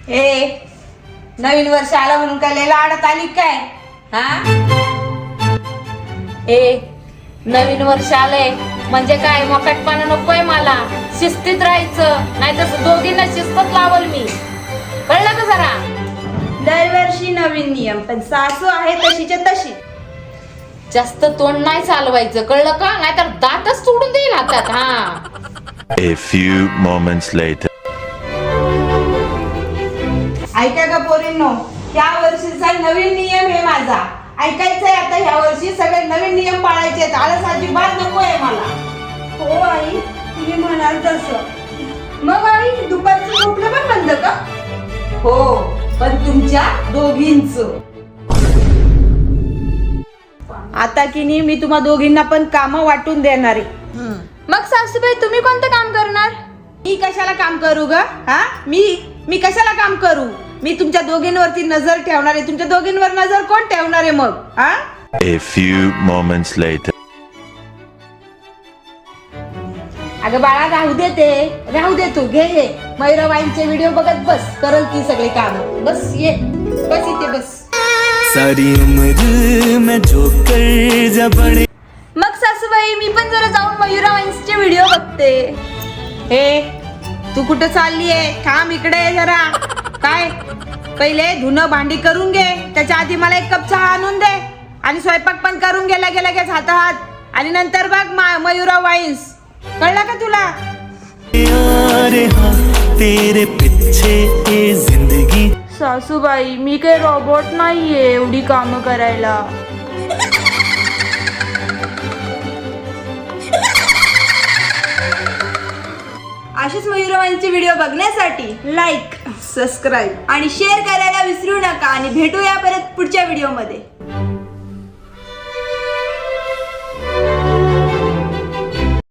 ए नवीन वर्ष आला म्हणून काय लय लाडात आली काय? हा ए नवीन वर्ष आलंय म्हणजे काय मोकाटपणा नकोय मला, शिस्तीत राहायचं, नाही तर दोघींना शिस्तच लावल मी, कळलं का जरा? दरवर्षी नवीन नियम, पण सासू आहे तशीच्या तशी. जास्त तोंड नाही चालवायचं, कळलं का? नाहीतर दातच सोडून देईल हातात. हा A few moments later. ऐका का पोरींनो, या वर्षीचा नवीन नियम हे माझा ऐकायचंय. आता ह्या वर्षी सगळे नवीन नियम पाळायचे आहेत. आळस अजिबात नको आहे मला. हो आई, तुम्ही म्हणाल तसं. मग आई दुपारचं झोपणं पण बंद का? हो, पण तुमच्या दोघींच. आता की नाही मी तुम्हा दोघींना पण काम वाटून देणार आहे. मग सासूबाई तुम्ही कोणतं काम करणार? मी कशाला काम करू ग? हा मी कशाला काम करू? मी तुमच्या दोघींवरती नजर ठेवणार आहे. तुमच्या दोघींवर नजर कोण ठेवणार आहे मग? हा A few moments later. अगं बाळा राहू दे तू. घे मयुराबाईंचे व्हिडिओ बघत बस, करल ती सगळे काम. बस ये, बस इथे बस. सारी उम्र मैं जो कर जा बड़े. मग सासूबाई मी पण जरा जाऊन मयुरा वाईन्सचे व्हिडिओ बघते. हे तू कुठं चाललीये? थांब इकडे जरा. काय पहिले धुणं भांडी करून घे, त्याच्या आधी मला एक कप चहा आणून दे, आणि स्वयंपाक पण करून लगेच हातात. आणि नंतर बघ मयुरा वाईन्स. कळलं का तुला? अरे हाँ तेरे पीछे ये जिंदगी. सासूबाई मी काही रोबोट नाहीये एवढी कामं करायला. अशीच मयुराबाईंचे व्हिडिओ बघण्यासाठी लाईक, सबस्क्राईब आणि शेअर करायला विसरू नका. आणि भेटूया परत पुढच्या व्हिडिओमध्ये.